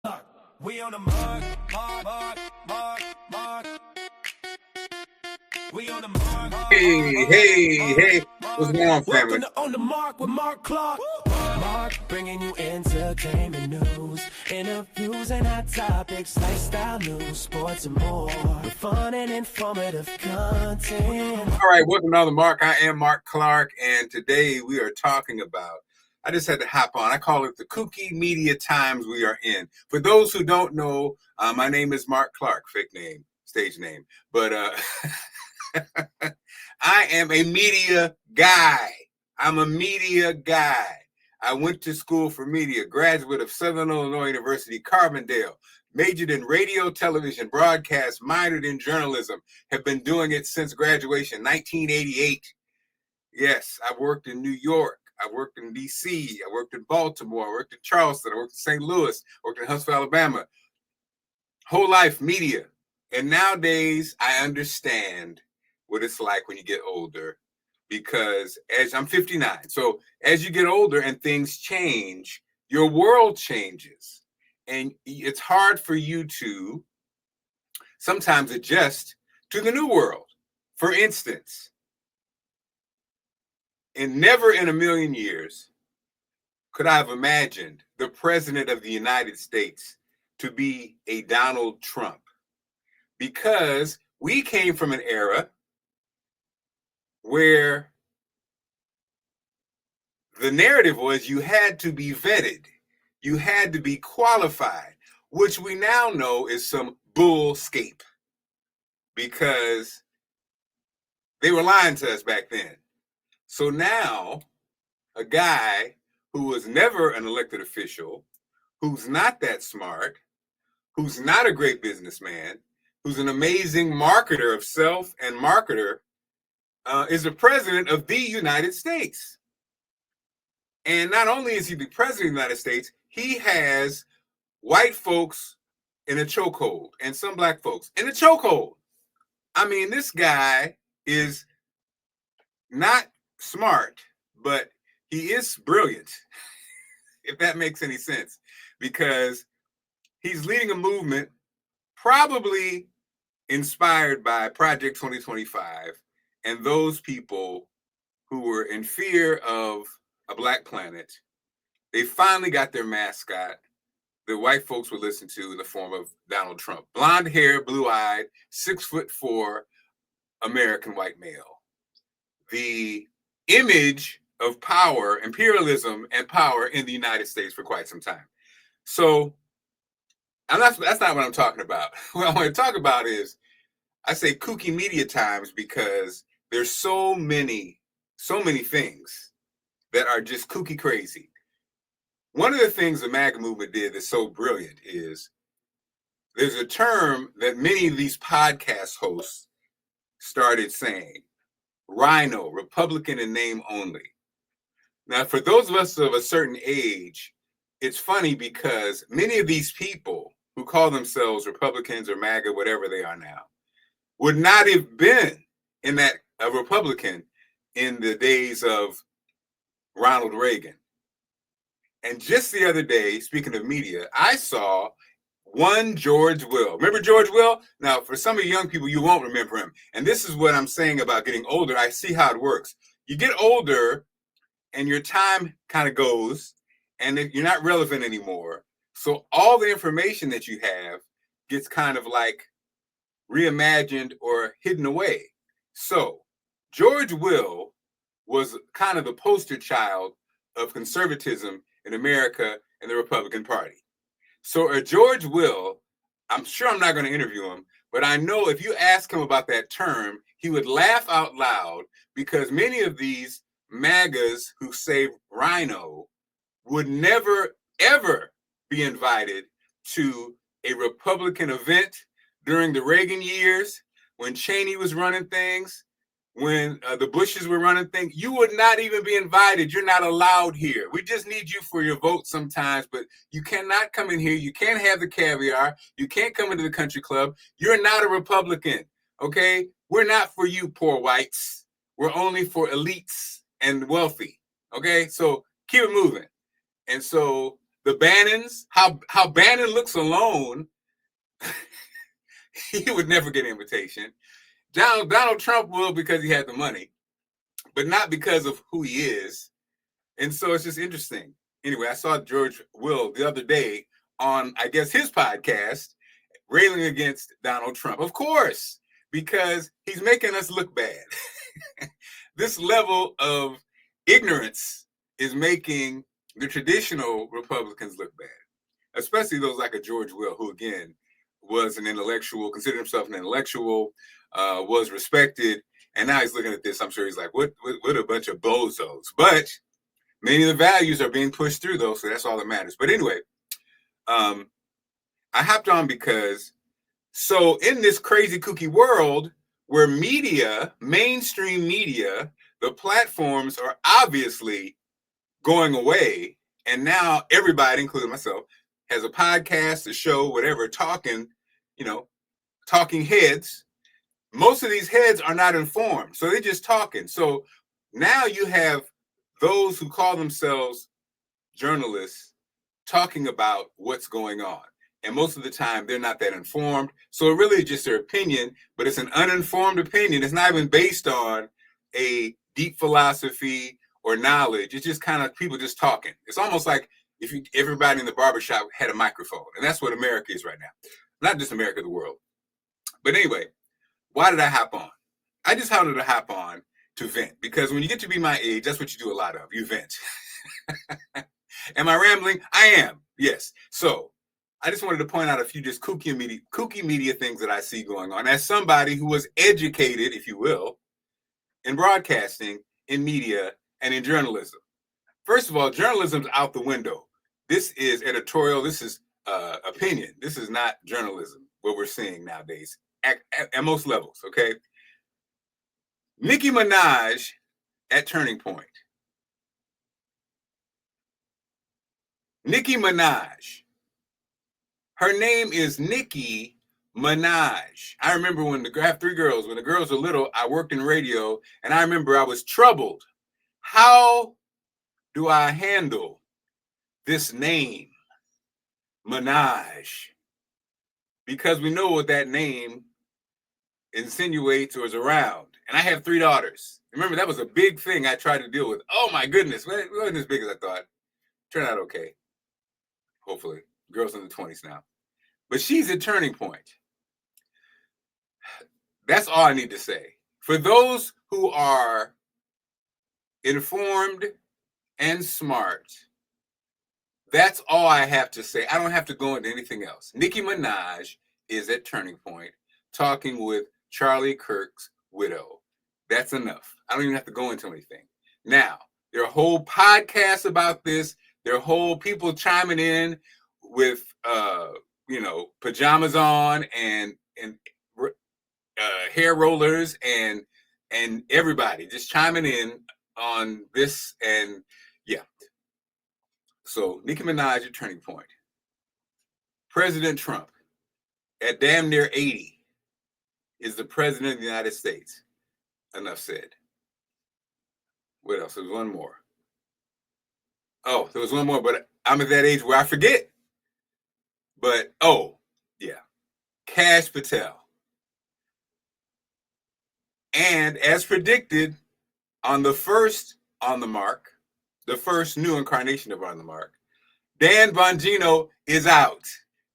We on the mark. We on the mark. Hey, what's going on, family? Welcome to On the Mark with Marc Clark. Mark bringing you entertainment news, interviews and hot topics, lifestyle news, sports and more, with fun and informative content. All right, welcome to On the Mark. I am Marc Clark, and today we are talking about, I just had to hop on, I call it the Kookie media times we are in. For those who don't know, my name is Marc Clark, fake name, stage name, but I am a media guy. I'm a media guy. I went to school for media, graduate of Southern Illinois University, Carbondale, majored in radio, television, broadcast, minored in journalism, have been doing it since graduation, 1988. Yes, I've worked in New York. I worked in D.C. I worked in Baltimore. I worked in Charleston. I worked in St. Louis. I worked in Huntsville, Alabama. Whole life, media. And nowadays, I understand what it's like when you get older, because as I'm 59, so as you get older and things change, your world changes, and it's hard for you to sometimes adjust to the new world. For instance, and never in a million years could I have imagined the president of the United States to be a Donald Trump, because we came from an era where the narrative was you had to be vetted, you had to be qualified, which we now know is some bullscape, because they were lying to us back then. So now, a guy who was never an elected official, who's not that smart, who's not a great businessman, who's an amazing marketer of self and marketer, is the president of the United States. And not only is he the president of the United States, he has white folks in a chokehold and some black folks in a chokehold. I mean, this guy is not smart, but he is brilliant, if that makes any sense, because he's leading a movement probably inspired by Project 2025 and those people who were in fear of a black planet. They finally got their mascot that white folks would listen to in the form of Donald Trump. Blonde hair, blue-eyed, 6'4" American white male. The image of power, imperialism, and power in the United States for quite some time. So that's not what I'm talking about. What I want to talk about is, I say Kookie media times because there's so many things that are just kooky crazy. One of the things the MAGA movement did that's so brilliant is there's a term that many of these podcast hosts started saying: Rhino, Republican in name only. Now, for those of us of a certain age, it's funny because many of these people who call themselves Republicans or MAGA, whatever they are now, would not have been in that a Republican in the days of Ronald Reagan. And just the other day, speaking of media, I saw one George Will. Remember George Will? Now, for some of you young people, you won't remember him. And this is what I'm saying about getting older. I see how it works. You get older and your time kind of goes and you're not relevant anymore. So all the information that you have gets kind of like reimagined or hidden away. So George Will was kind of the poster child of conservatism in America and the Republican Party. So George Will, I'm sure I'm not going to interview him, but I know if you ask him about that term, he would laugh out loud, because many of these MAGAs who say Rhino would never, ever be invited to a Republican event during the Reagan years, when Cheney was running things, when the Bushes were running things. You would not even be invited. You're not allowed here. We just need you for your vote sometimes, but you cannot come in here. You can't have the caviar. You can't come into the country club. You're not a Republican, okay? We're not for you poor whites. We're only for elites and wealthy, okay? So keep it moving. And so the Bannons, how Bannon looks alone, he would never get an invitation. Donald Trump will because he had the money, but not because of who he is. And so it's just interesting. Anyway, I saw George Will the other day on, I guess, his podcast, railing against Donald Trump. Of course, because he's making us look bad. This level of ignorance is making the traditional Republicans look bad, especially those like a George Will, who, again, was an intellectual, considered himself an intellectual, was respected. And now he's looking at this. I'm sure he's like, what a bunch of bozos. But many of the values are being pushed through, though, so that's all that matters. But anyway, I hopped on because, so in this crazy kooky world where media, mainstream media, the platforms are obviously going away, and now everybody, including myself, has a podcast, a show, whatever, talking heads. Most of these heads are not informed, so they're just talking. So now you have those who call themselves journalists talking about what's going on. And most of the time, they're not that informed. So it really is just their opinion, but it's an uninformed opinion. It's not even based on a deep philosophy or knowledge. It's just kind of people just talking. It's almost like if everybody in the barbershop had a microphone. And that's what America is right now. Not just America, the world. But anyway, why did I hop on? I just wanted to hop on to vent, because when you get to be my age, that's what you do a lot of. You vent. Am I rambling? I am. Yes. So I just wanted to point out a few just kooky media things that I see going on as somebody who was educated, if you will, in broadcasting, in media, and in journalism. First of all, journalism's out the window. This is editorial. This is opinion. This is not journalism, what we're seeing nowadays at most levels, okay? Nicki Minaj at Turning Point. Nicki Minaj. Her name is Nicki Minaj. I remember when I have 3 girls. When the girls were little, I worked in radio, and I remember I was troubled. How do I handle this name, Minaj? Because we know what that name insinuates or is around. And I have 3 daughters. Remember, that was a big thing I tried to deal with. Oh my goodness, it wasn't as big as I thought. Turned out okay. Hopefully. Girls in the 20s now. But she's a turning point. That's all I need to say. For those who are informed and smart, that's all I have to say. I don't have to go into anything else. Nicki Minaj is at Turning Point talking with Charlie Kirk's widow. That's enough. I don't even have to go into anything. Now, there are whole podcasts about this. There are whole people chiming in with, pajamas on and hair rollers and everybody just chiming in on this. And yeah. So Nicki Minaj at Turning Point. President Trump at damn near 80 is the president of the United States. Enough said. What else? There's one more. Oh, there was one more, but I'm at that age where I forget. But, yeah. Kash Patel. And as predicted on the first On the Mark, the first new incarnation of On the Mark, Dan Bongino is out.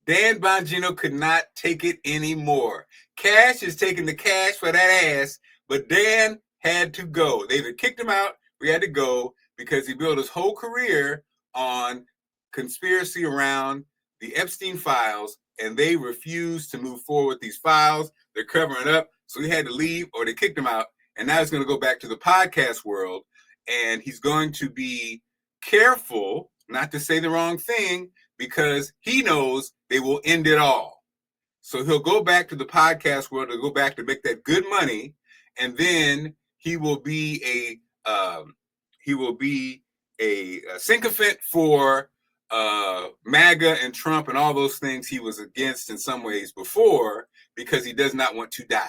Dan Bongino could not take it anymore. Kash is taking the cash for that ass, but Dan had to go. They either kicked him out or he had to go because he built his whole career on conspiracy around the Epstein files, and they refused to move forward with these files. They're covering it up, so he had to leave or they kicked him out. And now he's going to go back to the podcast world, and he's going to be careful not to say the wrong thing because he knows they will end it all. So he'll go back to the podcast world, he'll go back to make that good money, and then he will be a sycophant for MAGA and Trump and all those things he was against in some ways before because he does not want to die.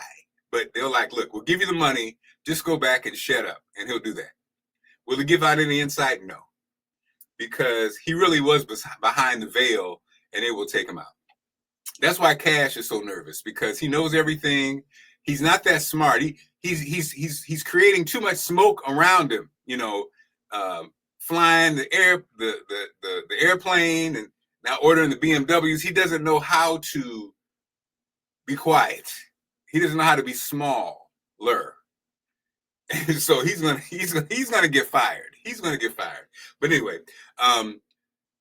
But they're like, look, we'll give you the money, just go back and shut up, and he'll do that. Will he give out any insight? No. because he really was behind the veil, and it will take him out. That's why Cash is so nervous, because he knows everything. He's not that smart. He's creating too much smoke around him. You know, flying the airplane and now ordering the BMWs. He doesn't know how to be quiet. He doesn't know how to be smaller. So he's gonna get fired. He's gonna get fired. But anyway,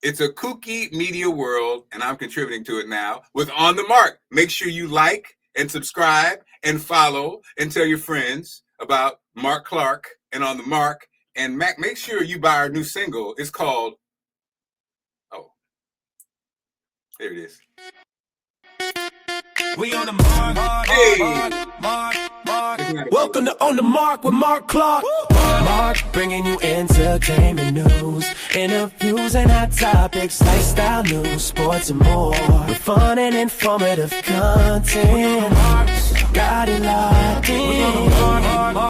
it's a Kookie media world, and I'm contributing to it now with On the Mark. Make sure you like and subscribe and follow and tell your friends about Mark Clark and On the Mark. And Mac, make sure you buy our new single. It's called, oh, there it is. We on the Mark. Hey. Mark. Welcome to On the Mark with Marc Clark. Mark bringing you entertainment news, interviews and hot topics, lifestyle news, sports and more. With fun and informative content. Got it locked in.